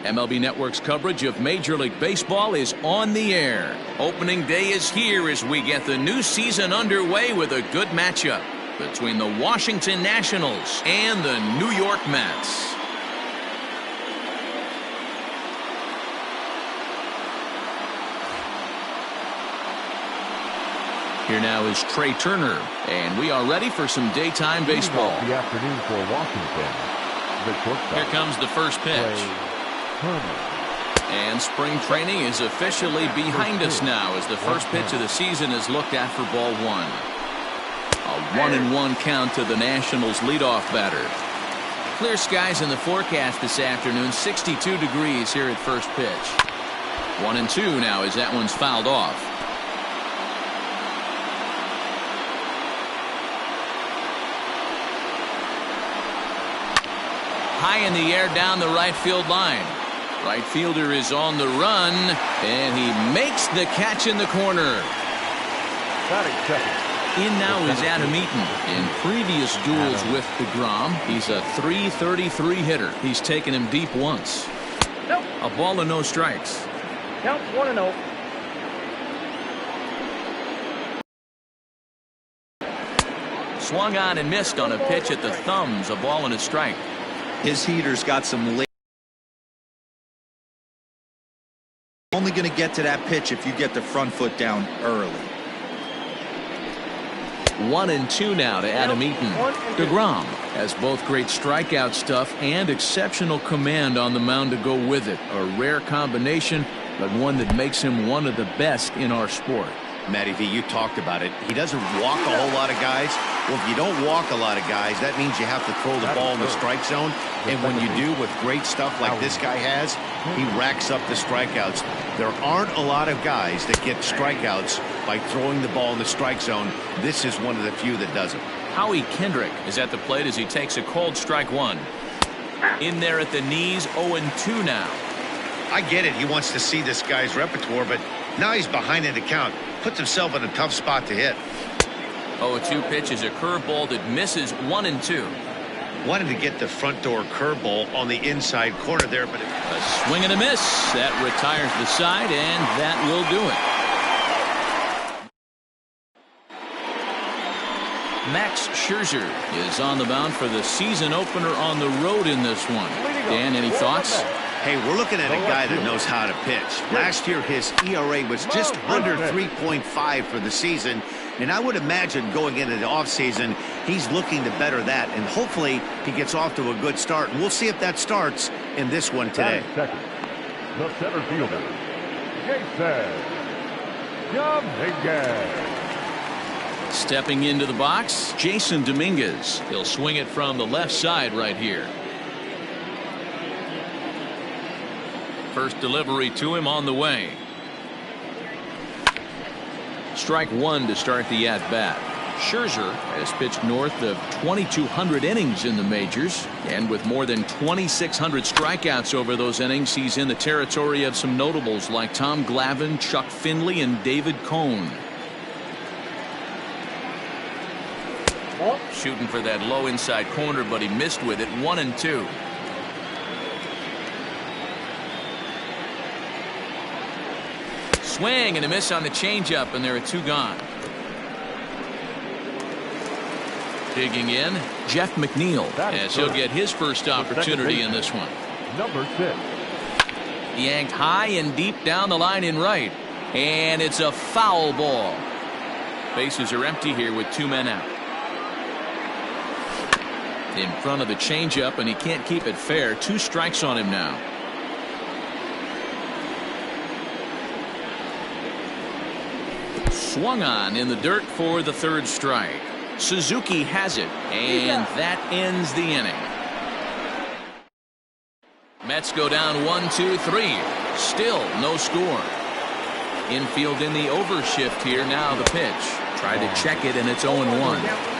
MLB Network's coverage of Major League Baseball is on the air. Opening day is here as we get the new season underway with a good matchup between the Washington Nationals and the New York Mets. Here now is Trey Turner, and we are ready for some daytime baseball. The afternoon for Washington. Here comes the first pitch. And spring training is officially behind us now as the first pitch of the season is looked at for ball one. A 1-1 count to the Nationals leadoff batter. Clear skies in the forecast this afternoon, 62 degrees here at first pitch. 1-2 now as that one's fouled off. High in the air down the right field line. Right fielder is on the run, and he makes the catch in the corner. In now is Adam Eaton. In previous duels with DeGrom, he's a .333 hitter. He's taken him deep once. A ball and no strikes. Count 1-0. Swung on and missed on a pitch at the thumbs. A ball and a strike. His heater's got some late. Only going to get to that pitch if you get the front foot down early. 1-2 now to Adam Eaton. DeGrom has both great strikeout stuff and exceptional command on the mound to go with it. A rare combination, but one that makes him one of the best in our sport. Matty V, you talked about it. He doesn't walk a whole lot of guys. Well, if you don't walk a lot of guys, that means you have to throw the ball in the strike zone. And when you do with great stuff like this guy has, he racks up the strikeouts. There aren't a lot of guys that get strikeouts by throwing the ball in the strike zone. This is one of the few that does it. Howie Kendrick is at the plate as he takes a cold strike one. In there at the knees, 0-2 now. I get it. He wants to see this guy's repertoire, but now he's behind in the count. Puts himself in a tough spot to hit. 0-2 pitch is a curveball that misses 1-2. Wanted to get the front door curveball on the inside corner there, but a swing and a miss. That retires the side, and that will do it. Max Scherzer is on the mound for the season opener on the road in this one. Dan, any thoughts? Hey, we're looking at a guy that knows how to pitch. Last year, his ERA was just under 3.5 for the season. And I would imagine going into the offseason, he's looking to better that. And hopefully he gets off to a good start. And we'll see if that starts in this one today. Second, the center fielder, Jason Dominguez. Stepping into the box, Jason Dominguez. He'll swing it from the left side right here. First delivery to him on the way. Strike one to start the at-bat. Scherzer has pitched north of 2,200 innings in the majors, and with more than 2,600 strikeouts over those innings, he's in the territory of some notables like Tom Glavine, Chuck Finley, and David Cone. Shooting for that low inside corner, but he missed with it. 1-2. Swing and a miss on the changeup, and there are two gone. Digging in, Jeff McNeil, as he'll get his first opportunity in this one. Number 6. Yanked high and deep down the line in right, and it's a foul ball. Bases are empty here with two men out. In front of the changeup, and he can't keep it fair. 2 strikes on him now. Swung on in the dirt for the third strike. Suzuki has it, and that ends the inning. Mets go down 1-2-3. Still no score. Infield in the overshift here. Now the pitch. Try to check it, and it's 0-1.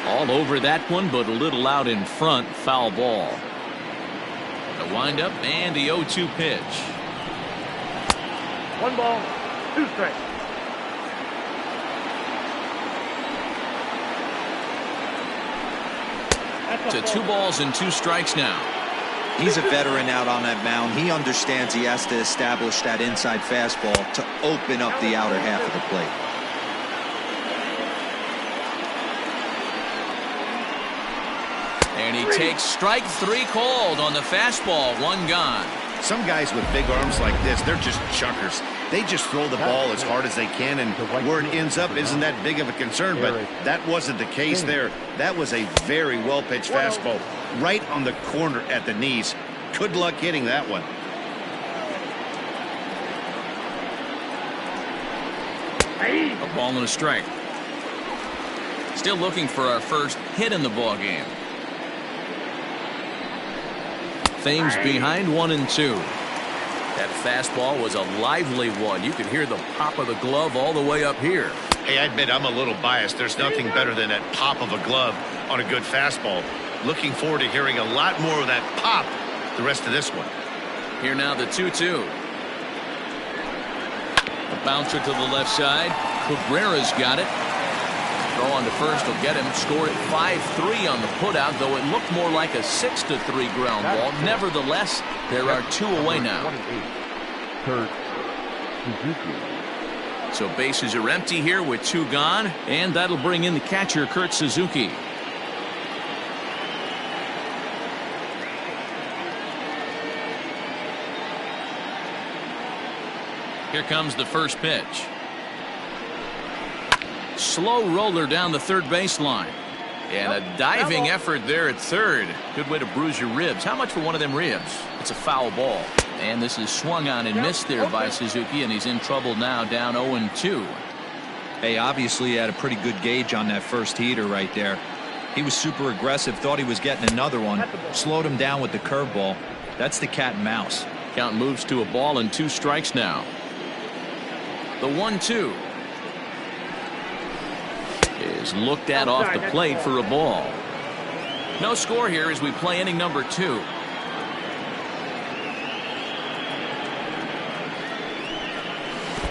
All over that one, but a little out in front. Foul ball. The windup and the 0-2 pitch. 1 ball, 2 strikes. To 2 balls and 2 strikes now. He's a veteran out on that mound. He understands he has to establish that inside fastball to open up the outer half of the plate. And he takes strike 3 called on the fastball. 1 gone. Some guys with big arms like this, they're just chuckers. They just throw the ball as hard as they can, and where it ends up isn't that big of a concern, but that wasn't the case there. That was a very well-pitched fastball right on the corner at the knees. Good luck hitting that one. A ball and a strike. Still looking for our first hit in the ball game. Thames behind 1-2. That fastball was a lively one. You could hear the pop of the glove all the way up here. Hey, I admit I'm a little biased. There's nothing better than that pop of a glove on a good fastball. Looking forward to hearing a lot more of that pop the rest of this one. Here now the 2-2. A bouncer to the left side. Cabrera's got it. Throw on to first will get him. Score at 5-3 on the putout, though it looked more like a 6-3 ground ball. Nevertheless, there are 2 away now. Kurt Suzuki. So bases are empty here with 2 gone, and that'll bring in the catcher, Kurt Suzuki. Here comes the first pitch. Slow roller down the third baseline. And a diving effort there at third. Good way to bruise your ribs. How much for one of them ribs? It's a foul ball. And this is swung on and missed there by Suzuki, and he's in trouble now, down 0-2. Hey, obviously he had a pretty good gauge on that first heater right there. He was super aggressive, thought he was getting another one, slowed him down with the curveball. That's the cat and mouse. Count moves to a ball and 2 strikes now. The 1-2 is looked at off the plate for a ball. No score here as we play inning number 2.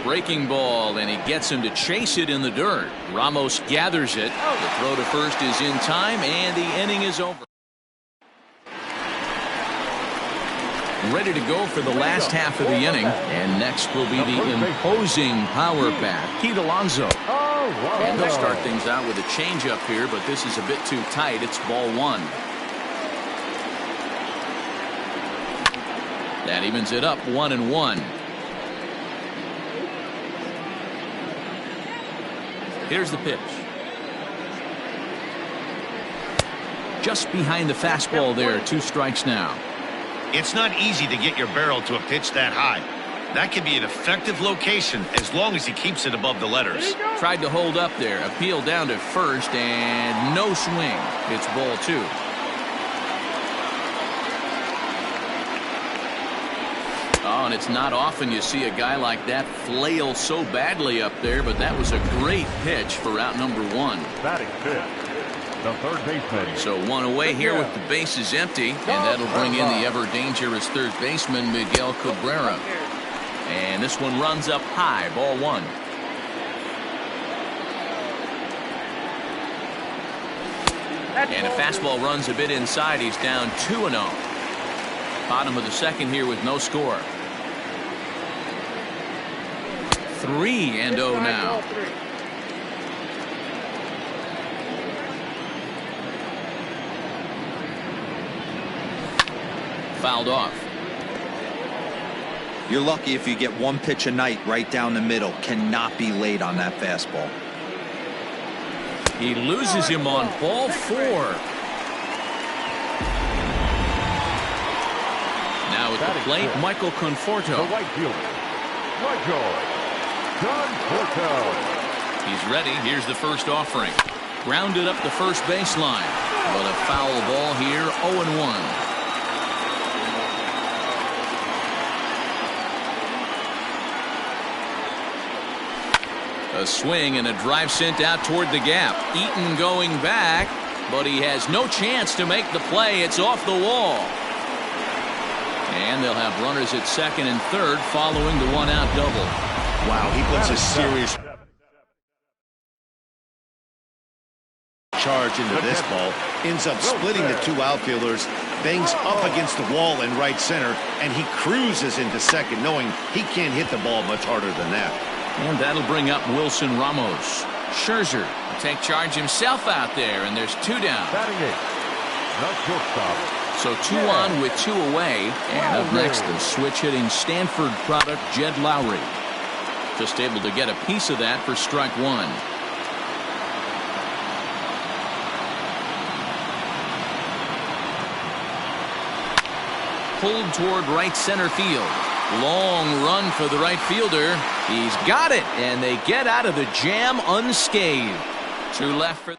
Breaking ball, and he gets him to chase it in the dirt. Ramos gathers it. The throw to first is in time, and the inning is over. Ready to go for the last half of the inning, and next will be the imposing power bat, Pete Alonso. And they'll start things out with a changeup here, but this is a bit too tight. It's ball 1. That evens it up 1-1. Here's the pitch. Just behind the fastball there. 2 strikes now. It's not easy to get your barrel to a pitch that high. That can be an effective location as long as he keeps it above the letters. Tried to hold up there. Appeal down to first, and no swing. It's ball 2. Oh, and it's not often you see a guy like that flail so badly up there, but that was a great pitch for out number 1. Batting fifth, the third baseman. So 1 away here with the bases empty, and that'll bring in the ever dangerous third baseman Miguel Cabrera. And this one runs up high, ball 1. And a fastball runs a bit inside. He's down 2-0. Bottom of the second here with no score. 3-0 now. Fouled off. You're lucky if you get 1 pitch a night right down the middle. Cannot be late on that fastball. He loses him on ball 4. Now at the plate, Michael Conforto. The right fielder, Michael Conforto. He's ready. Here's the first offering. Grounded up the first baseline. But a foul ball here, 0-1. A swing and a drive sent out toward the gap. Eaton going back, but he has no chance to make the play. It's off the wall. And they'll have runners at second and third following the 1-out double. Wow, he puts a serious charge into this ball. Ends up splitting the two outfielders, bangs up against the wall in right center, and he cruises into second, knowing he can't hit the ball much harder than that. And that'll bring up Wilson Ramos. Scherzer will take charge himself out there, and there's 2 down. Batting eight, the shortstop. So 2 on with 2 away. And up next, the switch-hitting Stanford product, Jed Lowry. Just able to get a piece of that for strike 1. Pulled toward right center field. Long run for the right fielder. He's got it, and they get out of the jam unscathed. 2 left for.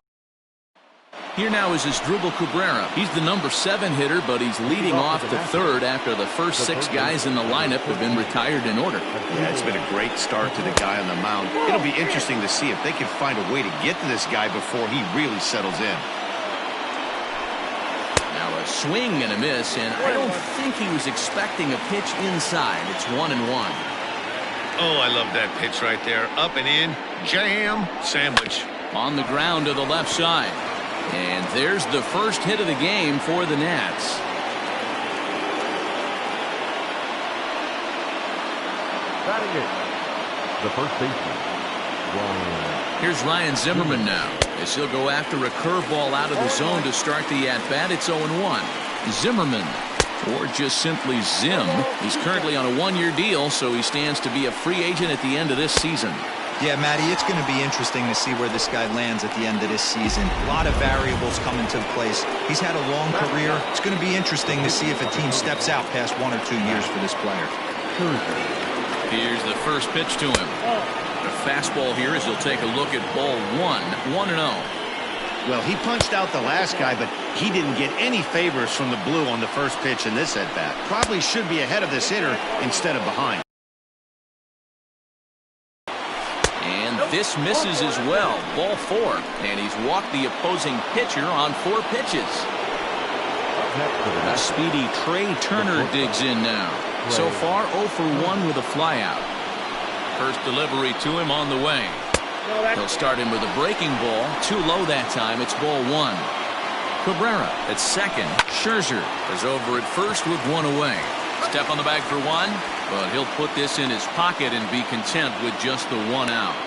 Here now is Asdrubal Cabrera. He's the number 7 hitter, but he's leading off the 3rd after the first 6 guys in the lineup have been retired in order. Yeah, it's been a great start to the guy on the mound. It'll be interesting to see if they can find a way to get to this guy before he really settles in. Now a swing and a miss, and I don't think he was expecting a pitch inside. It's 1-1. Oh, I love that pitch right there. Up and in, jam, sandwich. On the ground to the left side. And there's the first hit of the game for the Nats. Batting eight, the first baseman, Ryan. Here's Ryan Zimmerman now, as he'll go after a curveball out of the zone to start the at-bat. It's 0-1. Zimmerman, or just simply Zim, he's currently on a 1-year deal, so he stands to be a free agent at the end of this season. Yeah, Matty, it's going to be interesting to see where this guy lands at the end of this season. A lot of variables come into place. He's had a long career. It's going to be interesting to see if a team steps out past 1 or 2 years for this player. Here's the first pitch to him. A fastball here as he'll take a look at ball 1, 1-0. Well, he punched out the last guy, but he didn't get any favors from the blue on the first pitch in this at-bat. Probably should be ahead of this hitter instead of behind. This misses as well. Ball 4. And he's walked the opposing pitcher on 4 pitches. A speedy Trey Turner digs in now. So far 0 for 1 with a flyout. First delivery to him on the way. He'll start him with a breaking ball. Too low that time. It's ball 1. Cabrera at second. Scherzer is over at first with 1 away. Step on the bag for 1. But he'll put this in his pocket and be content with just the 1 out.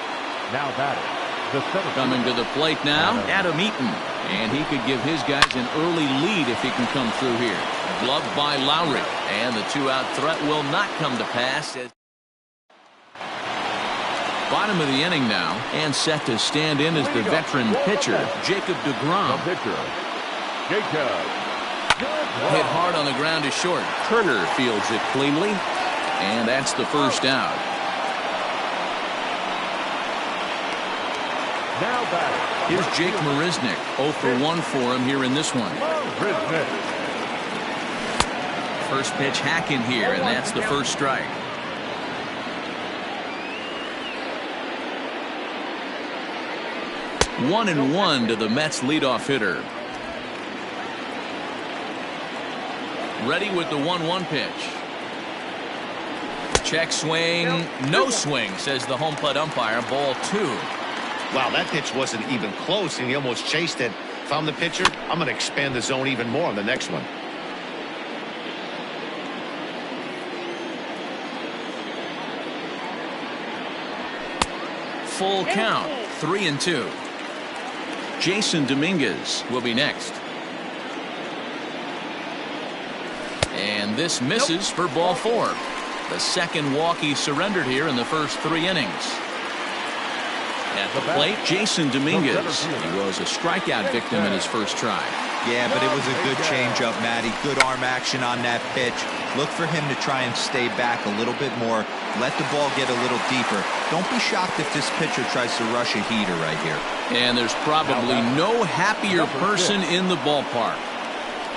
Now batting, the center. Coming to the plate now, Adam Eaton. And he could give his guys an early lead if he can come through here. Gloved by Lowry. And the 2-out threat will not come to pass. Bottom of the inning now. And set to stand in as the veteran pitcher, Jacob deGrom. The pitcher, Jacob. Hit hard on the ground to short. Turner fields it cleanly. And that's the first out. Now batting. Here's Jake Marisnick. 0 for 1 for him here in this one. First pitch hack in here, and that's the first strike. One and one to the Mets leadoff hitter. Ready with the 1-1 pitch. Check swing, no swing, says the home plate umpire. Ball 2. Wow, that pitch wasn't even close, and he almost chased it. If I'm the pitcher, I'm going to expand the zone even more on the next one. Full count, 3-2. Jason Dominguez will be next. And this misses for ball 4. The second walk he surrendered here in the first 3 innings. At the plate, Jason Dominguez. He was a strikeout victim in his first try. Yeah, but it was a good changeup, Matty. Good arm action on that pitch. Look for him to try and stay back a little bit more. Let the ball get a little deeper. Don't be shocked if this pitcher tries to rush a heater right here. And there's probably no happier person in the ballpark.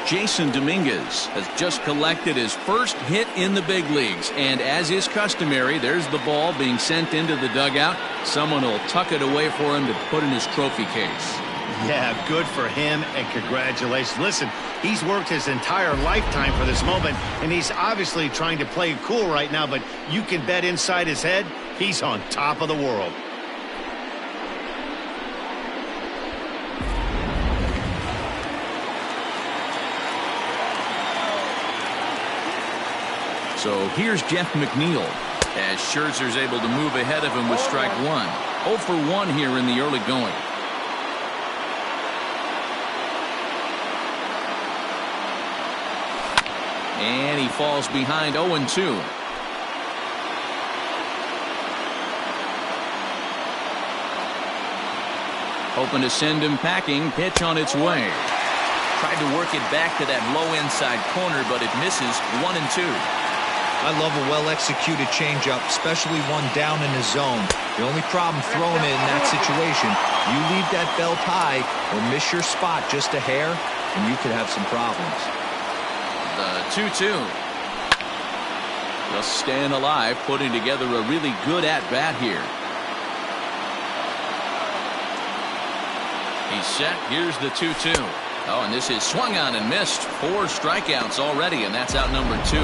Jason Dominguez has just collected his first hit in the big leagues. And as is customary, there's the ball being sent into the dugout. Someone will tuck it away for him to put in his trophy case. Yeah, good for him, and congratulations. Listen, he's worked his entire lifetime for this moment, and he's obviously trying to play cool right now, but you can bet inside his head, he's on top of the world. So here's Jeff McNeil as Scherzer's able to move ahead of him with strike one. 0 for 1 here in the early going. And he falls behind 0-2. Hoping to send him packing. Pitch on its way. Tried to work it back to that low inside corner, but it misses. 1-2. I love a well-executed changeup, especially one down in the zone. The only problem throwing it in that situation, you leave that belt high or miss your spot just a hair, and you could have some problems. The 2-2. Just staying alive, putting together a really good at-bat here. He's set. Here's the 2-2. Oh, and this is swung on and missed. 4 strikeouts already, and that's out number 2.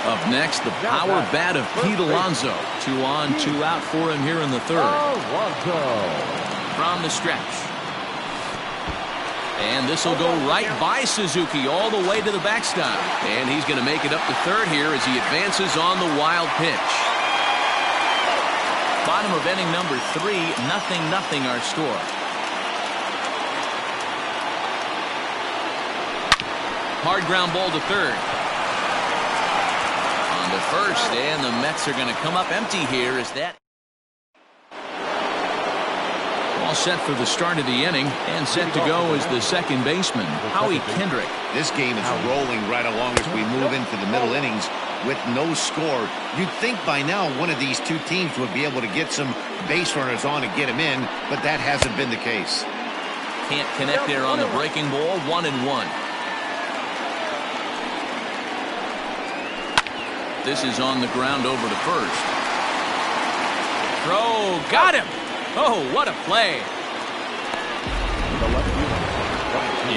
Up next, the power bat of Pete Alonso. 2 on, 2 out for him here in the third. From the stretch. And this will go right by Suzuki all the way to the backstop. And he's going to make it up to third here as he advances on the wild pitch. Bottom of inning number 3, 0-0 our score. Hard ground ball to third. On to first, and the Mets are going to come up empty here as that. All set for the start of the inning, and set to go is the second baseman, Howie Kendrick. This game is rolling right along as we move into the middle innings with no score. You'd think by now one of these two teams would be able to get some base runners on and get them in, but that hasn't been the case. Can't connect there on the breaking ball. 1-1. This is on the ground over to first. Throw, got him. Oh, what a play.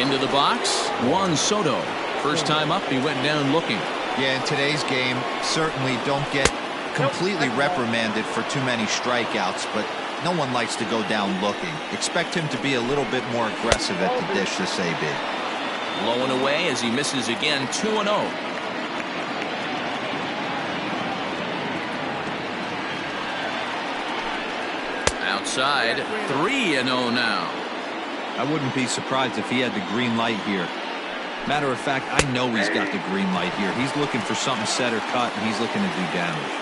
Into the box, Juan Soto. First time up, he went down looking. Yeah, in today's game, certainly don't get completely reprimanded for too many strikeouts, but no one likes to go down looking. Expect him to be a little bit more aggressive at the dish this AB. Low and away as he misses again. 2-0. Outside, 3-0 now. I wouldn't be surprised if he had the green light here. Matter of fact, I know he's got the green light here. He's looking for something set or cut, and he's looking to do damage.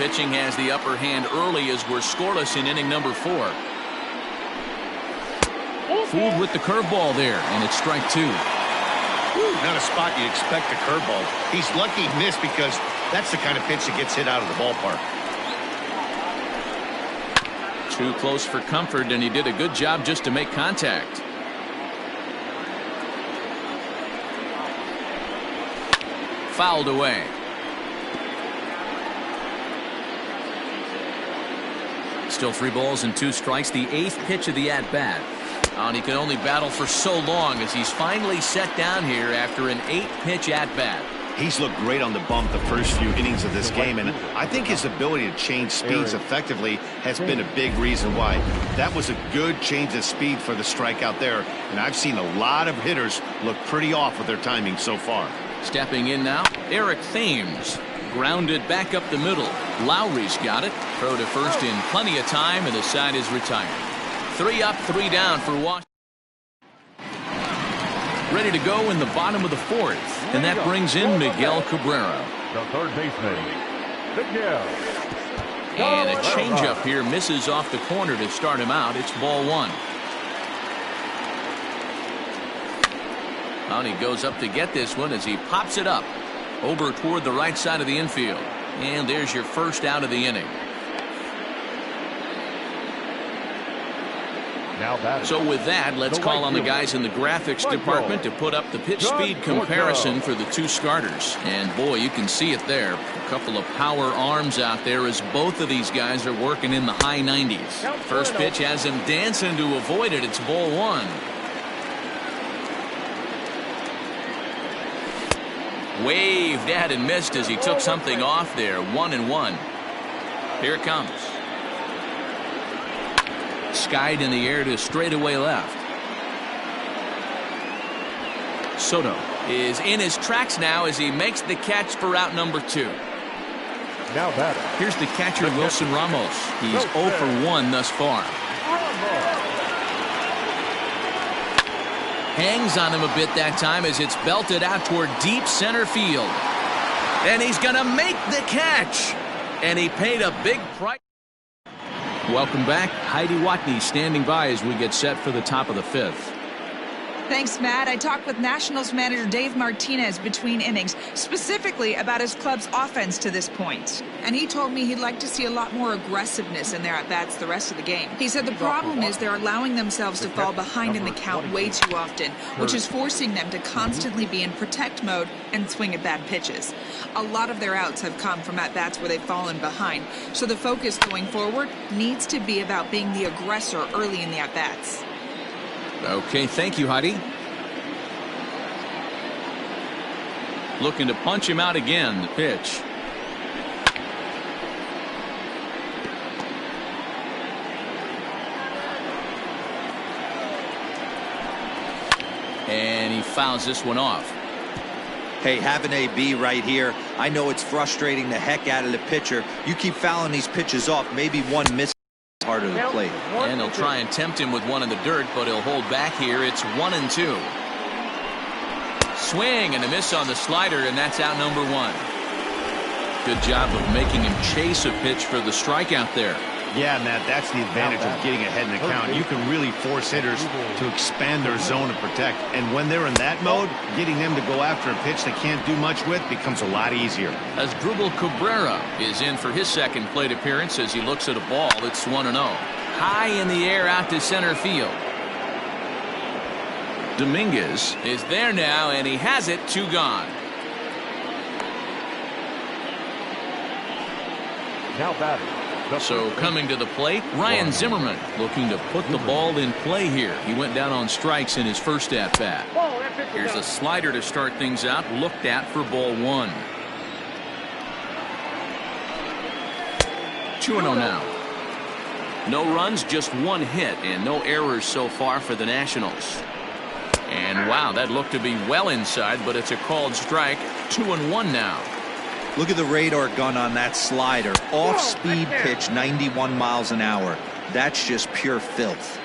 Pitching has the upper hand early as we're scoreless in inning number 4. Fooled with the curveball there, and it's strike 2. Not a spot you'd expect a curveball. He's lucky he missed because that's the kind of pitch that gets hit out of the ballpark. Too close for comfort, and he did a good job just to make contact. Fouled away. Still 3 balls and 2 strikes. The 8th pitch of the at-bat. And he can only battle for so long as he's finally set down here after an 8-pitch at-bat. He's looked great on the bump the first few innings of this game, and I think his ability to change speeds effectively has been a big reason why. That was a good change of speed for the strikeout there, and I've seen a lot of hitters look pretty off with their timing so far. Stepping in now, Eric Thames. Grounded back up the middle. Lowry's got it. Throw to first in plenty of time, and the side is retired. 3 up, 3 down for Washington. Ready to go in the bottom of the 4th, and that brings in Miguel Cabrera. The third baseman, Miguel. And a changeup here misses off the corner to start him out. It's ball 1. And he goes up to get this one as he pops it up over toward the right side of the infield. And there's your first out of the inning. So with that, let's call on the guys in the graphics department to put up the pitch speed comparison for the 2 starters. And boy, you can see it there. A couple of power arms out there as both of these guys are working in the high 90s. First pitch has him dancing to avoid it. It's ball 1. Waved at and missed as he took something off there. 1-1. Here it comes. Skied in the air to straightaway left. Soto is in his tracks now as he makes the catch for out number 2. Now batter. Here's the catcher, Wilson Ramos. He's 0 for 1 thus far. Hangs on him a bit that time as it's belted out toward deep center field. And he's going to make the catch. And he paid a big price. Welcome back. Heidi Watney standing by as we get set for the top of the 5th. Thanks, Matt. I talked with Nationals manager Dave Martinez between innings, specifically about his club's offense to this point. And he told me he'd like to see a lot more aggressiveness in their at-bats the rest of the game. He said the problem is they're allowing themselves to fall behind in the count way too often, which is forcing them to constantly be in protect mode and swing at bad pitches. A lot of their outs have come from at-bats where they've fallen behind, so the focus going forward needs to be about being the aggressor early in the at-bats. Okay, thank you, Heidi. Looking to punch him out again. The pitch. And he fouls this one off. Hey, have an AB right here. I know it's frustrating the heck out of the pitcher. You keep fouling these pitches off. Maybe one miss part of the plate. And he'll try and tempt him with one in the dirt, but he'll hold back here. It's 1-2. Swing and a miss on the slider, and that's out number 1. Good job of making him chase a pitch for the strikeout there. Yeah, Matt, that's the advantage of getting ahead in the count. You can really force hitters to expand their zone and protect. And when they're in that mode, getting them to go after a pitch they can't do much with becomes a lot easier. As Drupal Cabrera is in for his second plate appearance as he looks at a ball, it's 1-0. High in the air out to center field. Dominguez is there now, and he has it. 2 gone. Now batter. So coming to the plate, Ryan Zimmerman looking to put the ball in play here. He went down on strikes in his first at-bat. Here's a slider to start things out, looked at for ball 1. 2-0 now. No runs, just 1 hit, and no errors so far for the Nationals. And wow, that looked to be well inside, but it's a called strike. 2-1 now. Look at the radar gun on that slider. Off-speed pitch, 91 miles an hour. That's just pure filth.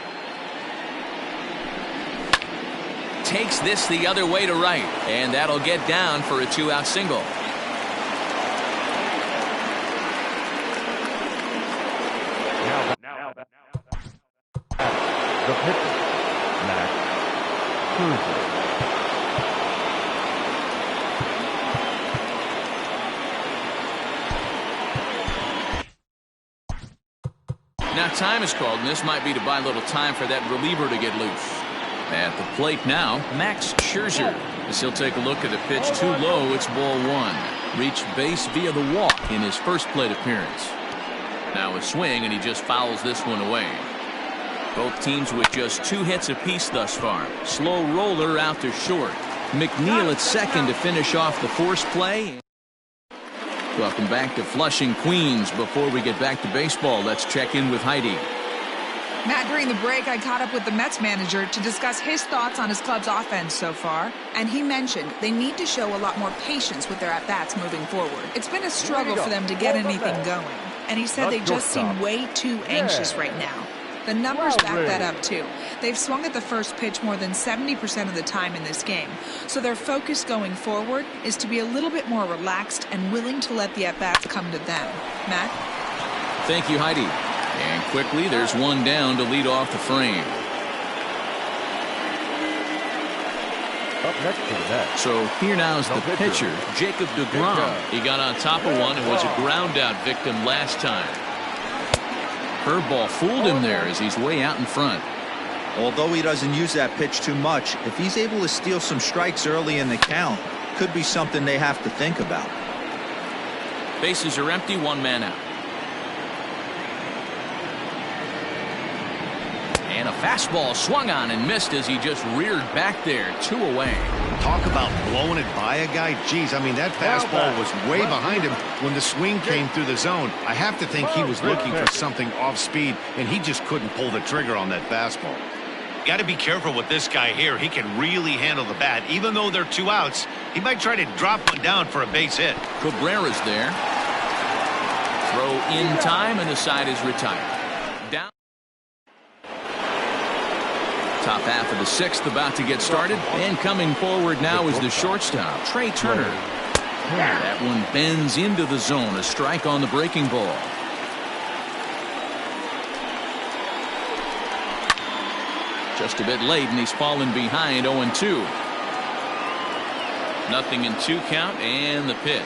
Takes this the other way to right, and that'll get down for a 2-out single. Now the pitcher, Max Scherzer. Now time is called, and this might be to buy a little time for that reliever to get loose. At the plate now, Max Scherzer. As he'll take a look at the pitch too low, it's ball 1. Reached base via the walk in his first plate appearance. Now a swing, and he just fouls this one away. Both teams with just 2 hits apiece thus far. Slow roller out to short. McNeil at second to finish off the force play. Welcome back to Flushing, Queens. Before we get back to baseball, let's check in with Heidi. Matt, during the break, I caught up with the Mets manager to discuss his thoughts on his club's offense so far, and he mentioned they need to show a lot more patience with their at-bats moving forward. It's been a struggle for them to get anything going, and he said they just seem way too anxious right now. The numbers back that up, too. They've swung at the first pitch more than 70% of the time in this game, so their focus going forward is to be a little bit more relaxed and willing to let the at-bats come to them. Matt? Thank you, Heidi. And quickly, there's one down to lead off the frame. Up next to the net. So here now is the pitcher, Jacob deGrom. He got on top of one and was a ground-out victim last time. Curveball fooled him there as he's way out in front. Although he doesn't use that pitch too much, if he's able to steal some strikes early in the count, could be something they have to think about. Bases are empty, 1 man out. And a fastball swung on and missed as he just reared back there. 2 away. Talk about blowing it by a guy. Geez, I mean, that fastball was way behind him when the swing came through the zone. I have to think he was looking for something off speed, and he just couldn't pull the trigger on that fastball. Got to be careful with this guy here. He can really handle the bat. Even though they're 2 outs, he might try to drop one down for a base hit. Cabrera's there. Throw in time, and the side is retired. Down. Top half of the 6th about to get started, and coming forward now is the shortstop, Trey Turner. That one bends into the zone. A strike on the breaking ball. Just a bit late, and he's fallen behind 0-2. Nothing in 2 count, and the pitch.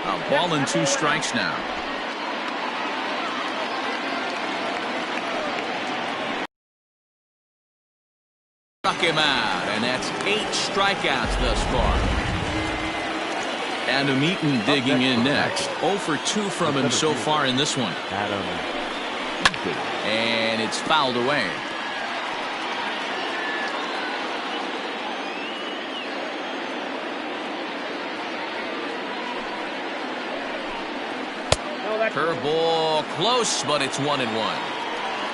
A ball and 2 strikes now. Struck him out, and that's 8 strikeouts thus far. Adam Eaton digging in next. 0 for 2 from him so far in this one. And it's fouled away. Curveball close, but it's 1-1.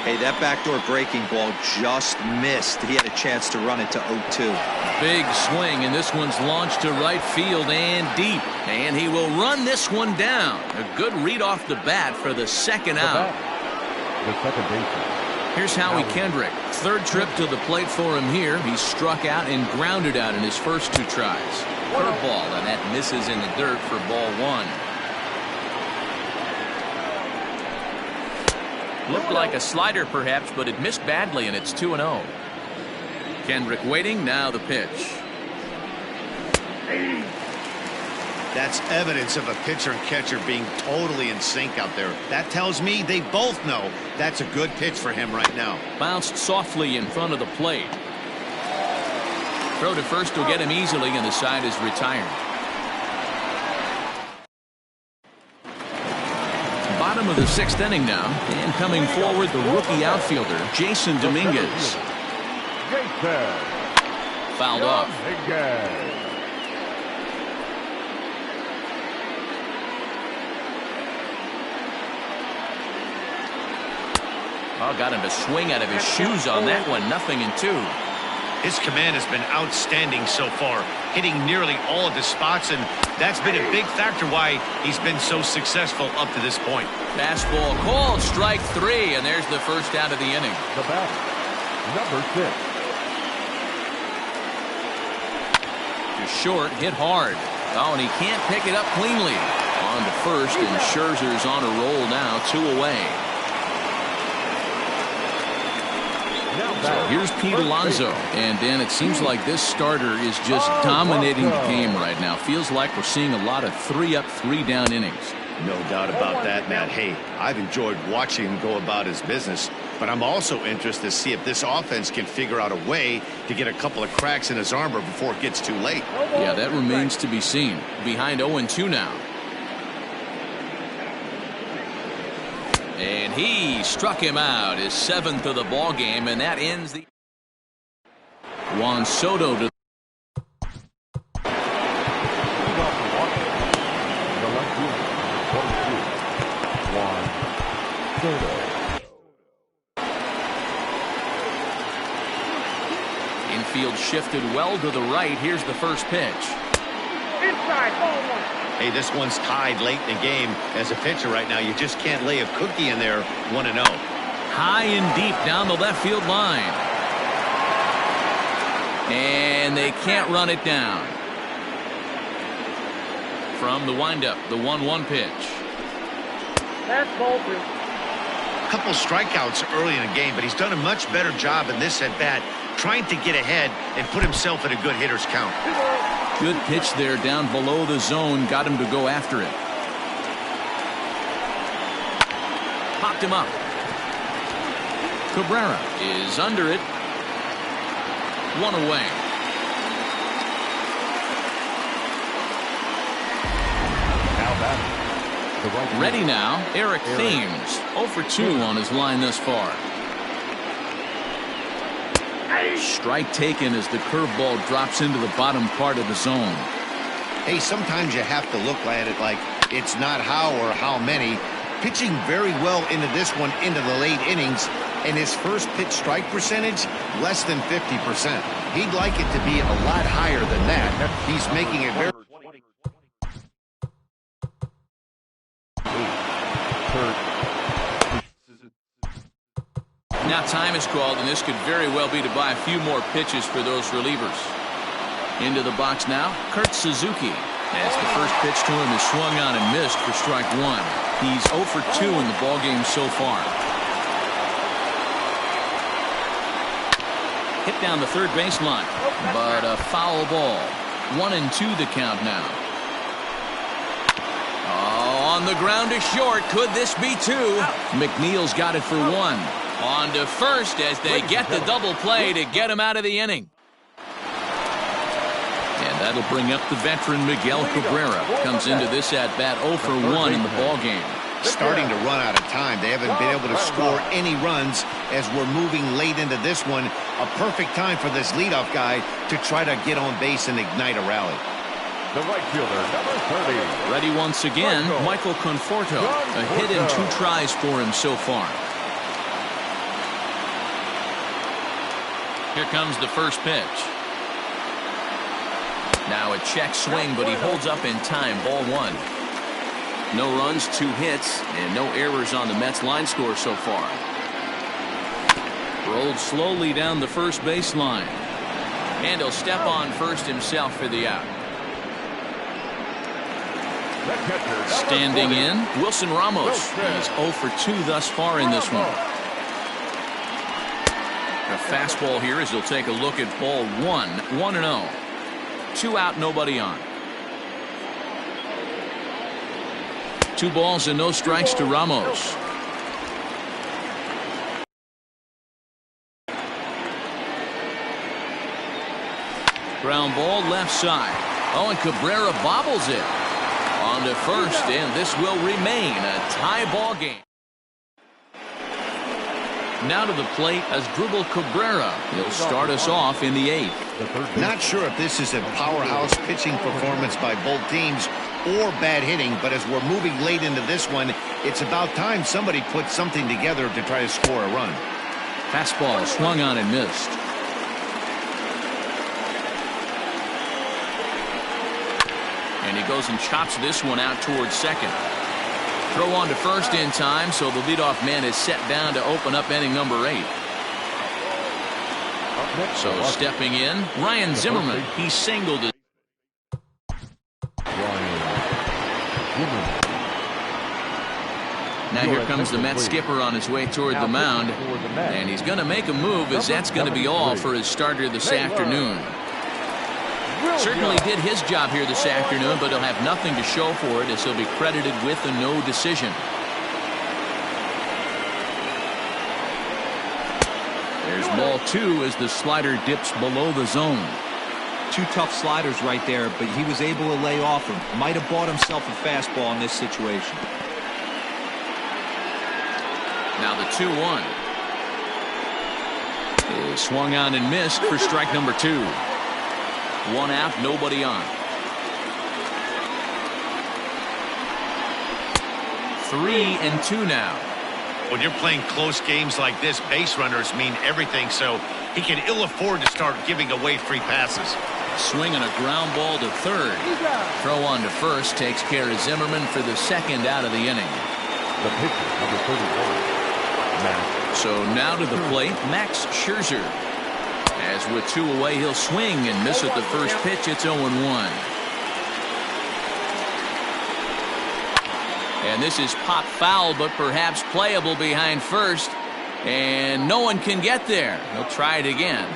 Hey, that backdoor breaking ball just missed. He had a chance to run it to 0-2. Big swing, and this one's launched to right field and deep. And he will run this one down. A good read off the bat for the 2nd out. The second baseman. Here's Howie Kendrick. 3rd trip to the plate for him here. He struck out and grounded out in his first 2 tries. Curveball, and that misses in the dirt for ball 1. Looked like a slider perhaps, but it missed badly, and it's 2-0. Kendrick waiting, now the pitch. That's evidence of a pitcher and catcher being totally in sync out there. That tells me they both know that's a good pitch for him right now. Bounced softly in front of the plate. Throw to first will get him easily, and the side is retired. Bottom of the 6th inning now, and coming forward the rookie outfielder Jason Dominguez. Fouled off. Oh, got him to swing out of his shoes on that one. 0-2. His command has been outstanding so far, hitting nearly all of his spots, and that's been a big factor why he's been so successful up to this point. Fastball called, strike 3, and there's the first out of the inning. The batter, number 6. To short, hit hard. Oh, and he can't pick it up cleanly. On to first, and Scherzer's on a roll now, 2 away. So here's Pete Alonso, and Dan, it seems like this starter is just dominating the game right now. Feels like we're seeing a lot of 3-up, 3-down innings. No doubt about that, Matt. Hey, I've enjoyed watching him go about his business, but I'm also interested to see if this offense can figure out a way to get a couple of cracks in his armor before it gets too late. Yeah, that remains to be seen. Behind 0-2 now. And he struck him out, his 7th of the ball game, and that ends the Juan Soto to infield shifted well to the right. Here's the first pitch. Inside, ball 1. Hey, this one's tied late in the game. As a pitcher right now, you just can't lay a cookie in there. 1-0. High and deep down the left field line. And they can't run it down. From the windup, the 1-1 pitch. That's ball 2. A couple strikeouts early in the game, but he's done a much better job in this at-bat, trying to get ahead and put himself in a good hitter's count. Good pitch there down below the zone. Got him to go after it. Popped him up. Cabrera is under it. 1 away. Now batting, The right Ready now, Eric Thames. 0 for 2 on his line thus far. Strike taken as the curveball drops into the bottom part of the zone. Hey, sometimes you have to look at it like it's not how or how many. Pitching very well into this one into the late innings, and his first pitch strike percentage less than 50%. He'd like it to be a lot higher than that. He's making it very... Now time is called, and this could very well be to buy a few more pitches for those relievers. Into the box now, Kurt Suzuki. As the first pitch to him is swung on and missed for strike one. He's 0 for 2 in the ballgame so far. Hit down the third baseline, but a foul ball. 1-2 the count now. Oh, on the ground to short. Could this be two? McNeil's got it for one. On to first as they get the double play to get him out of the inning. And that'll bring up the veteran Miguel Cabrera. Comes into this at-bat 0 for 1 in the ballgame. Starting to run out of time. They haven't been able to score any runs as we're moving late into this one. A perfect time for this leadoff guy to try to get on base and ignite a rally. The right fielder, number 30. Ready once again, Michael Conforto. A hit and 2 tries for him so far. Here comes the first pitch. Now a check swing, but he holds up in time. Ball 1. No runs, 2 hits, and no errors on the Mets line score so far. Rolled slowly down the first baseline. And he'll step on first himself for the out. Standing in, Wilson Ramos. He's 0 for 2 thus far in this one. A fastball here as he'll take a look at ball 1. 1-0. 2 out, nobody on. 2 balls and no strikes to Ramos. Ground ball left side. Oh, and Cabrera bobbles it. On to first, and this will remain a tie ball game. Now to the plate as Asdrubal Cabrera. He'll start us off in the 8th. Not sure if this is a powerhouse pitching performance by both teams or bad hitting, but as we're moving late into this one, it's about time somebody put something together to try to score a run. Fastball swung on and missed. And he goes and chops this one out towards second. Throw on to first in time, so the leadoff man is set down to open up inning number 8. So stepping in, Ryan Zimmerman. He singled it. Now here comes the Mets skipper on his way toward the mound. And he's going to make a move, as that's going to be all for his starter this afternoon. Certainly did his job here this afternoon, but he'll have nothing to show for it as he'll be credited with a no decision. There's ball 2 as the slider dips below the zone. 2 tough sliders right there, but he was able to lay off him. Might have bought himself a fastball in this situation. Now the 2-1 is swung on and missed for strike number 2. 1 out, nobody on. 3-2 now. When you're playing close games like this, base runners mean everything, so he can ill afford to start giving away free passes. Swinging a ground ball to third. Throw on to first takes care of Zimmerman for the 2nd out of the inning. The pitcher, number 31, Max. So now to the plate, Max Scherzer. As with 2 away, he'll swing and miss at the first pitch. It's 0-1. And this is pop foul, but perhaps playable behind first. And no one can get there. He'll try it again.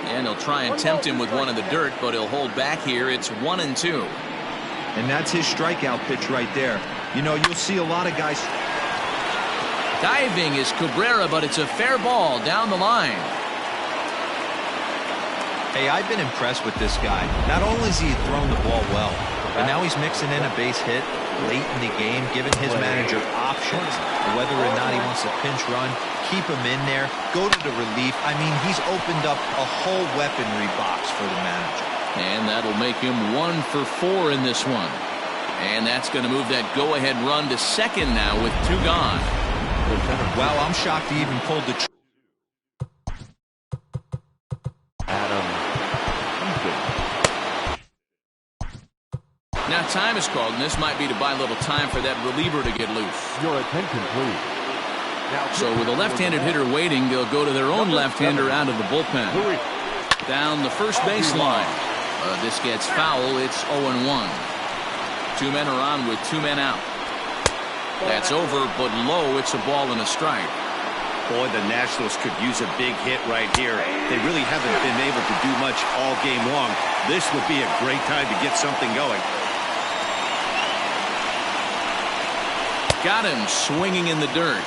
And he'll try and tempt him with one in the dirt, but he'll hold back here. It's 1-2. And that's his strikeout pitch right there. You know, you'll see a lot of guys. Diving is Cabrera, but it's a fair ball down the line. Hey, I've been impressed with this guy. Not only has he thrown the ball well, But now he's mixing in a base hit late in the game, giving his manager options. Whether or not he wants to pinch run, keep him in there, go to the relief. I mean, he's opened up a whole weaponry box for the manager. And that'll make him 1 for 4 in this one. And that's going to move that go-ahead run to second now with 2 gone. Well, I'm shocked he even pulled the Now time is called, and this might be to buy a little time for that reliever to get loose. Your attention, please. So with a left-handed hitter waiting, they'll go to their own left-hander out of the bullpen. Down the first baseline. This gets foul. It's 0-1. 2 men are on with 2 men out. That's over, but low. It's a ball and a strike. Boy, the Nationals could use a big hit right here. They really haven't been able to do much all game long. This would be a great time to get something going. Got him swinging in the dirt.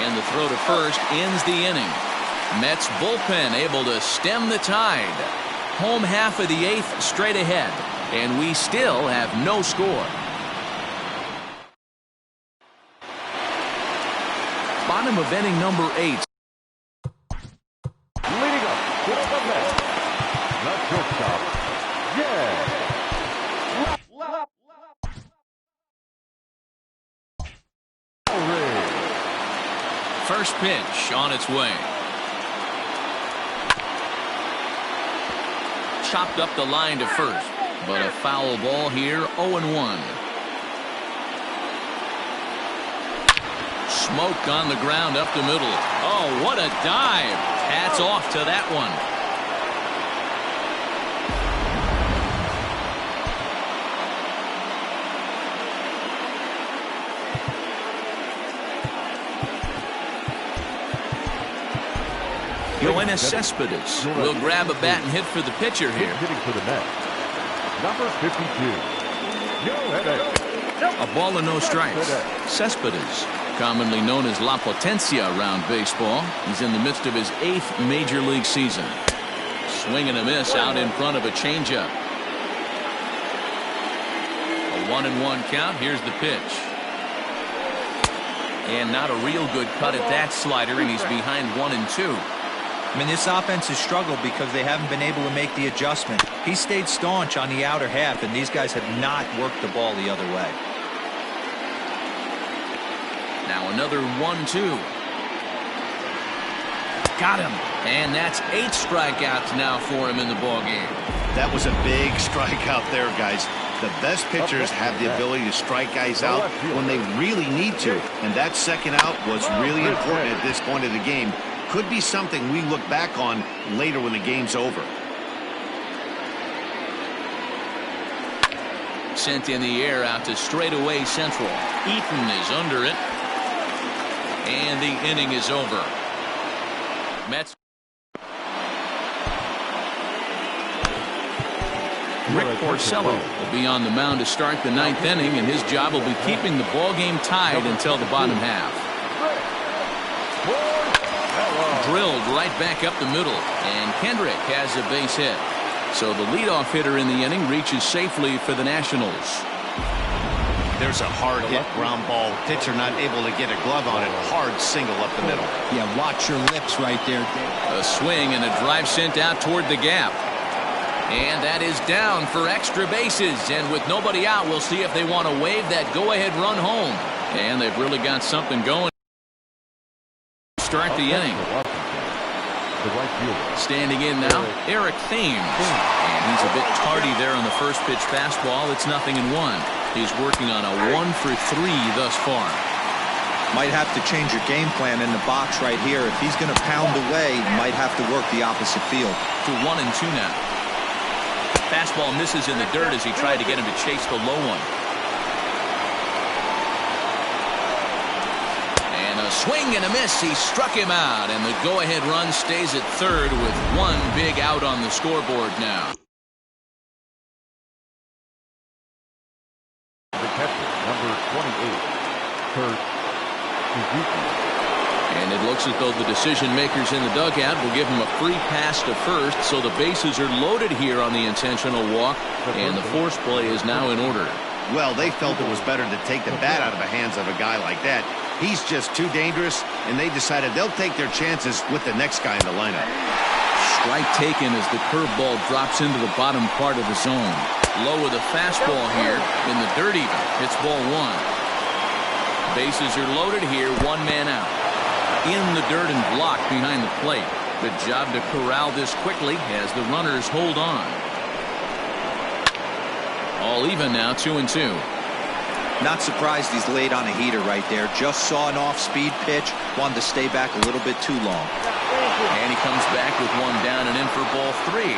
And the throw to first ends the inning. Mets bullpen able to stem the tide. Home half of the 8th straight ahead. And we still have no score. Bottom of inning number 8. Leading up to the Mets. The shortstop. Yeah. First pitch on its way. Chopped up the line to first, but a foul ball here. 0-1. Smoke on the ground up the middle. Oh, what a dive. Hats off to that one. Yoenis Cespedes will grab a bat and hit for the pitcher here. Hitting for the Mets. Number 52. A ball and no strikes. Cespedes, commonly known as La Potencia around baseball. He's in the midst of his 8th major league season. Swing and a miss out in front of a changeup. A 1-1 count. Here's the pitch. And not a real good cut at that slider, and he's behind 1-2. I mean, this offense has struggled because they haven't been able to make the adjustment. He stayed staunch on the outer half, and these guys have not worked the ball the other way. Now another 1-2. Got him. And that's 8 strikeouts now for him in the ballgame. That was a big strikeout there, guys. The best pitchers have the ability to strike guys out when they really need to. And that second out was really important at this point of the game. Could be something we look back on later when the game's over. Sent in the air out to straightaway central. Eaton is under it. And the inning is over. Mets. Rick Porcello will be on the mound to start the 9th inning, and his job will be keeping the ball game tied until the bottom half. Drilled right back up the middle, and Kendrick has a base hit. So the leadoff hitter in the inning reaches safely for the Nationals. There's a hard hit ground ball. Pitcher not able to get a glove on it. Hard single up the middle. Yeah, watch your lips right there. A swing and a drive sent out toward the gap. And that is down for extra bases. And with nobody out, we'll see if they want to wave that go-ahead run home. And they've really got something going. Start the inning. Standing in now, Eric Thames. And he's a bit tardy there on the first pitch fastball. It's 0-1. He's working on a 1 for 3 thus far. Might have to change your game plan in the box right here. If he's going to pound away, might have to work the opposite field. To 1-2 now. Fastball misses in the dirt as he tried to get him to chase the low one. And a swing and a miss. He struck him out, and the go-ahead run stays at third with 1 big out on the scoreboard now. The catcher, number 28, Kurt Suzuki. And it looks as though the decision makers in the dugout will give him a free pass to first, so the bases are loaded here on the intentional walk, and the force play is now in order. Well, they felt it was better to take the bat out of the hands of a guy like that. He's just too dangerous, and they decided they'll take their chances with the next guy in the lineup. Strike taken as the curveball drops into the bottom part of the zone. Low with a fastball here in the dirt even. It's ball one. Bases are loaded here, one man out. In the dirt and blocked behind the plate. Good job to corral this quickly as the runners hold on. All even now, 2-2. Not surprised he's laid on a heater right there. Just saw an off-speed pitch. Wanted to stay back a little bit too long. And he comes back with one down and in for ball three.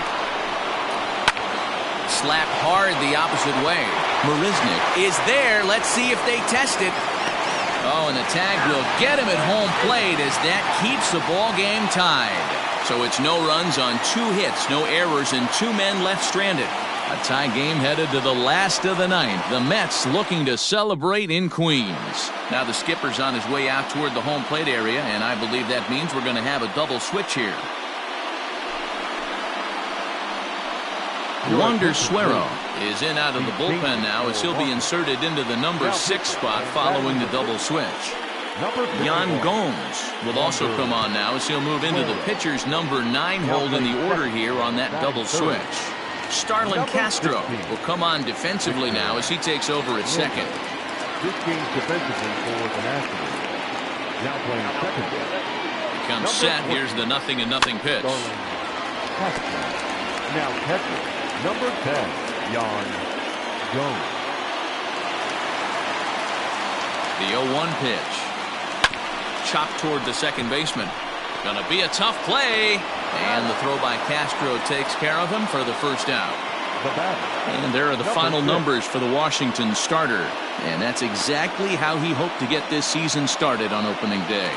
Slapped hard the opposite way. Marisnick is there. Let's see if they test it. Oh, and the tag will get him at home plate as that keeps the ball game tied. So it's no runs on 2 hits, no errors, and 2 men left stranded. A tie game headed to the last of the ninth. The Mets looking to celebrate in Queens. Now the skipper's on his way out toward the home plate area, and I believe that means we're going to have a double switch here. Wander Suero is in out of the bullpen now as he'll be inserted into the number 6 spot following the double switch. Yan Gomes will also come on now as he'll move into the pitcher's number 9 hold in the order here on that double switch. Starlin Castro will come on defensively now as he takes over at second. This game's defensively for the Nationals. Now playing second base. Comes set. Here's the 0-0 pitch. Now catcher, number 10, Yan Gomes. The 0-1 pitch. Chopped toward the second baseman. Gonna be a tough play. And the throw by Castro takes care of him for the first out. And there are the final numbers for the Washington starter. And that's exactly how he hoped to get this season started on opening day.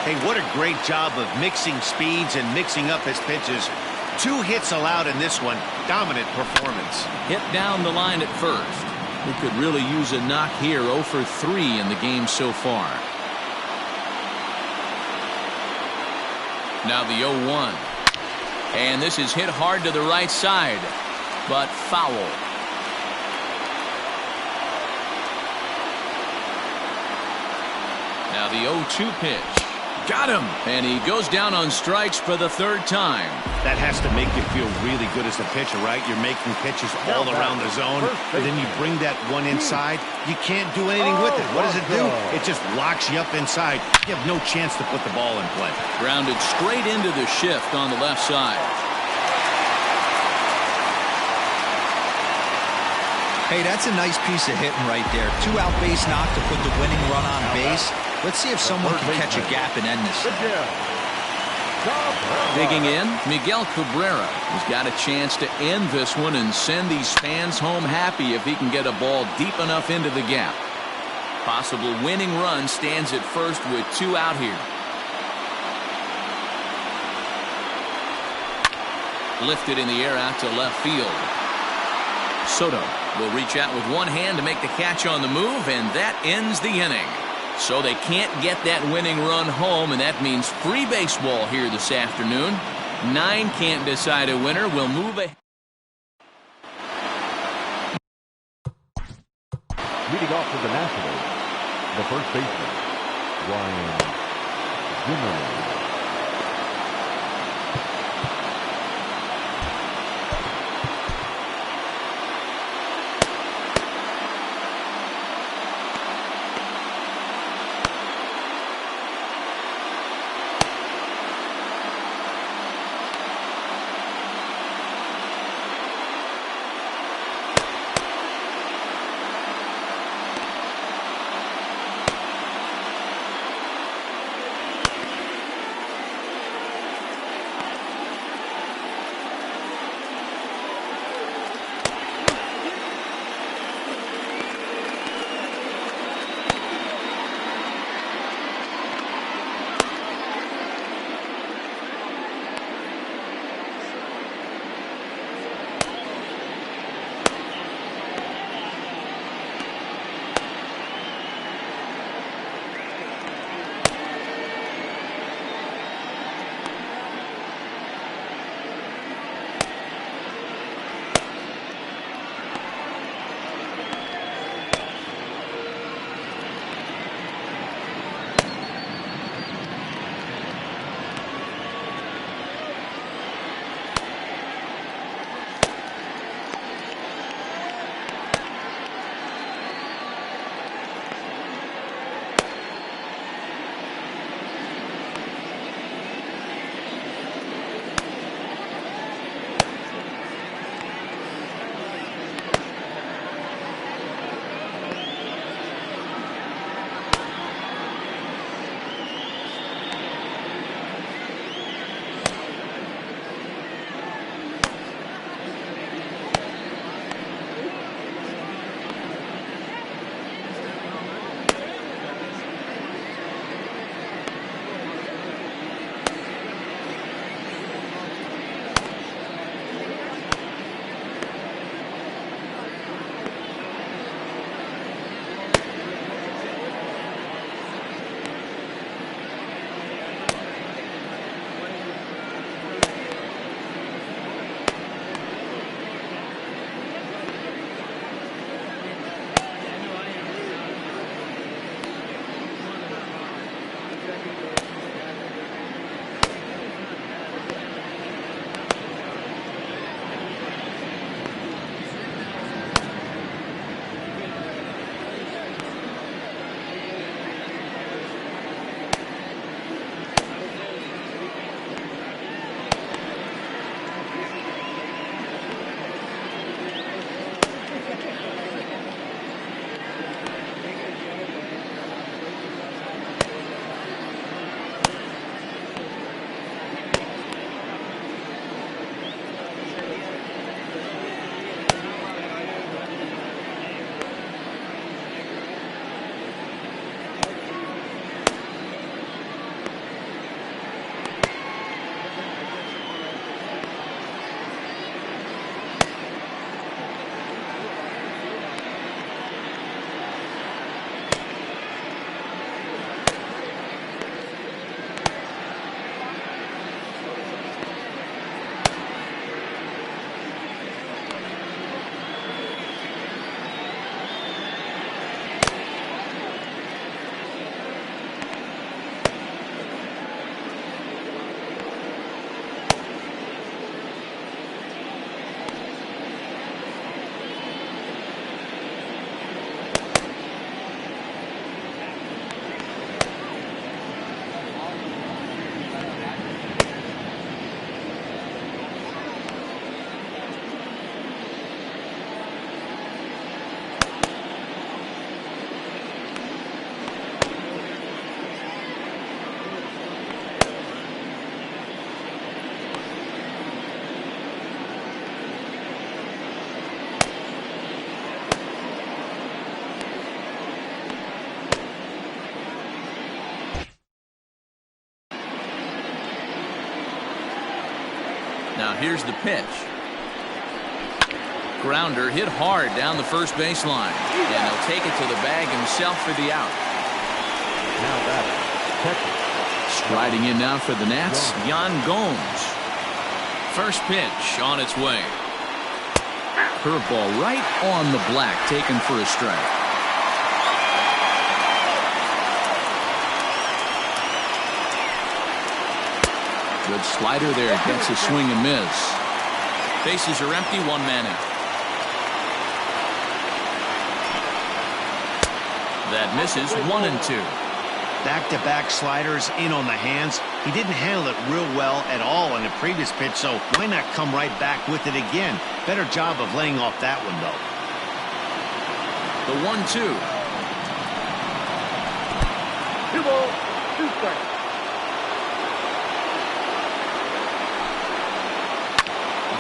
Hey, what a great job of mixing speeds and mixing up his pitches. 2 hits allowed in this one. Dominant performance. Hit down the line at first. We could really use a knock here. 0 for 3 in the game so far. Now the 0-1. And this is hit hard to the right side, but foul. Now the 0-2 pitch. Got him. And he goes down on strikes for the 3rd time. That has to make you feel really good as a pitcher, right? You're making pitches all around the zone, and then you bring that one inside. You can't do anything with it. What does it do? It just locks you up inside. You have no chance to put the ball in play. Grounded straight into the shift on the left side. Hey, that's a nice piece of hitting right there. 2-out base knock to put the winning run on base. Let's see if someone can catch a gap and end this thing. Digging in, Miguel Cabrera has got a chance to end this one and send these fans home happy if he can get a ball deep enough into the gap. Possible winning run stands at first with 2 out here. Lifted in the air out to left field. Soto will reach out with one hand to make the catch on the move, and that ends the inning. So they can't get that winning run home, and that means free baseball here this afternoon. 9 can't decide a winner. We'll move ahead. Leading off for the Nationals, the first baseman, Ryan Zimmerman. Now here's the pitch. Grounder hit hard down the first baseline. And he'll take it to the bag himself for the out. Now that's catcher. Striding in now for the Nats, Yan Gomes. First pitch on its way. Curveball right on the black, taken for a strike. Good slider there, gets a swing and miss. Bases are empty, one man out. That misses, 1-2. Back-to-back sliders in on the hands. He didn't handle it real well at all on the previous pitch, so why not come right back with it again? Better job of laying off that one, though. The 1-2. 2 balls, 2 strikes.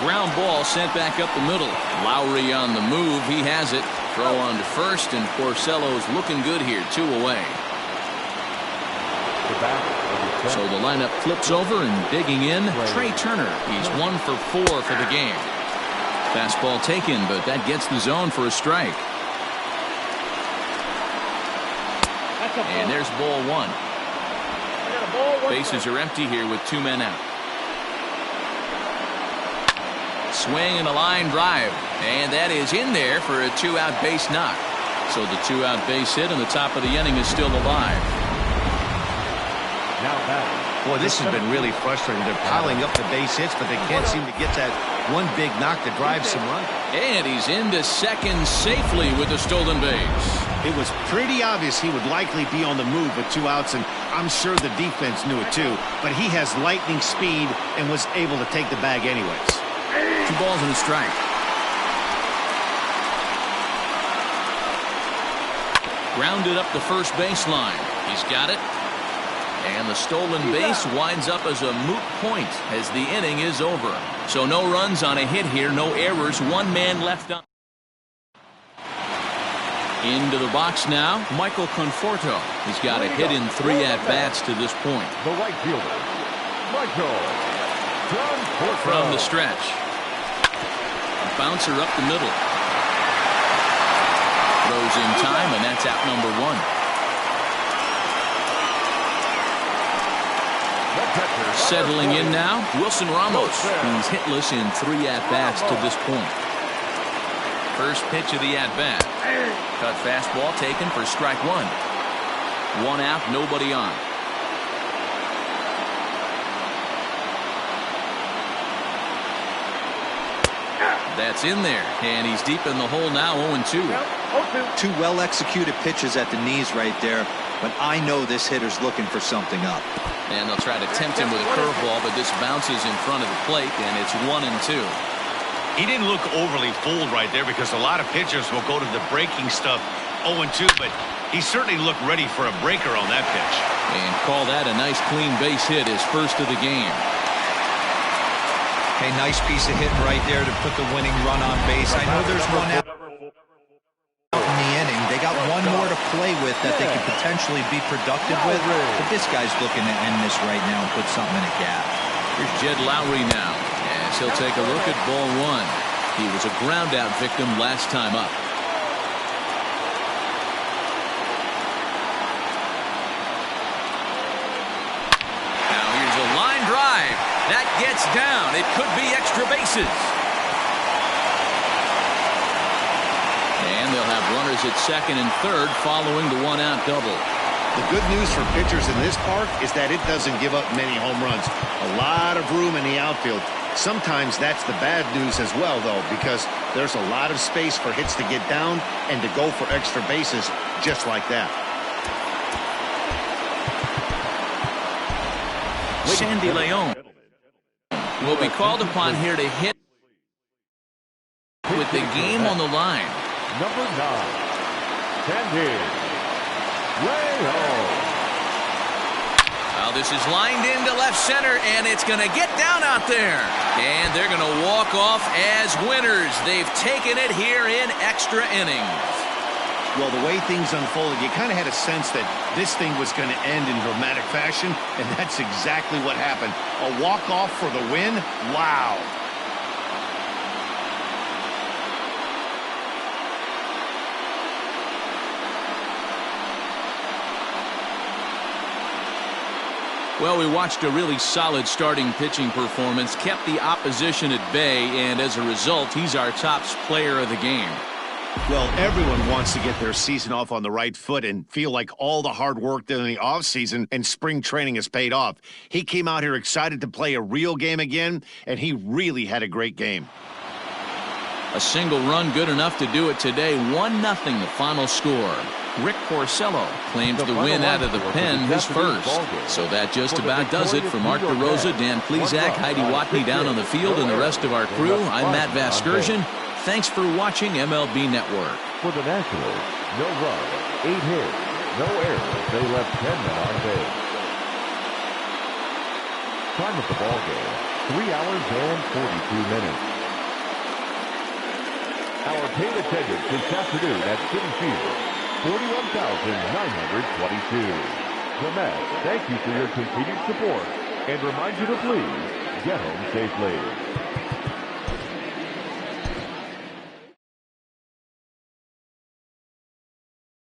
Ground ball sent back up the middle. Lowry on the move. He has it. Throw on to first, and Porcello's looking good here. 2 away. So the lineup flips over, and digging in, Trey Turner. He's 1 for 4 for the game. Fastball taken, but that gets the zone for a strike. And there's ball 1. Bases are empty here with 2 men out. Swing and a line drive, and that is in there for a 2-out base knock. So the 2-out base hit, and the top of the inning is still alive. Now that. Boy, this has been really frustrating. They're piling up the base hits, but they can't seem to get that one big knock to drive some run. And he's into second safely with the stolen base. It was pretty obvious he would likely be on the move with 2 outs, and I'm sure the defense knew it too. But he has lightning speed and was able to take the bag anyways. 2 balls and a strike. Grounded up the first baseline. He's got it. And the stolen base winds up as a moot point as the inning is over. So no runs on a hit here, no errors, 1 man left on. Into the box now, Michael Conforto. He's got a hit in 3 at-bats to this point. The right fielder, Michael Conforto. From the stretch. Bouncer up the middle. Throws in time, and that's out number 1. Settling in now, Wilson Ramos, who's hitless in 3 at-bats to this point. First pitch of the at-bat. Cut fastball taken for strike 1. 1 out, nobody on. That's in there, and he's deep in the hole now, 0-2. 2 well-executed pitches at the knees right there, but I know this hitter's looking for something up. And they'll try to tempt him with a curveball, but this bounces in front of the plate, and it's 1-2. He didn't look overly fooled right there because a lot of pitchers will go to the breaking stuff 0-2, but he certainly looked ready for a breaker on that pitch. And call that a nice clean base hit, his first of the game. Hey, nice piece of hitting right there to put the winning run on base. I know there's 1 out in the inning. They got 1 more to play with that they could potentially be productive with, but this guy's looking to end this right now and put something in a gap. Here's Jed Lowry now, as he'll take a look at ball 1. He was a ground out victim last time up. Now here's a line drive. That gets down. It could be extra bases. And they'll have runners at second and third following the 1-out double. The good news for pitchers in this park is that it doesn't give up many home runs. A lot of room in the outfield. Sometimes that's the bad news as well, though, because there's a lot of space for hits to get down and to go for extra bases just like that. Sandy Leon will be called upon here to hit with the game on the line. Number 9, Sandy Leon. Now this is lined into left center, and it's going to get down out there. And they're going to walk off as winners. They've taken it here in extra innings. Well, the way things unfolded, you kind of had a sense that this thing was going to end in dramatic fashion, and that's exactly what happened. A walk-off for the win? Wow. Well, we watched a really solid starting pitching performance, kept the opposition at bay, and as a result, he's our top player of the game. Well, everyone wants to get their season off on the right foot and feel like all the hard work done in the offseason and spring training has paid off. He came out here excited to play a real game again, and he really had a great game. A single run good enough to do it today. 1-0 the final score. Rick Porcello claims the win out of the pen, his first. So that just about does it. For Mark DeRosa, Dan Plesac, Heidi Watney down on the field, and the rest of our crew, I'm Matt Vasgersian. Thanks for watching MLB Network. For the Nationals, no runs, 8 hits, no errors. They left 10 men on base. Time of the ball game, 3 hours and 42 minutes. Our paid attendance this afternoon at Citi Field, 41,922. The Mets thank you for your continued support and remind you to please get home safely.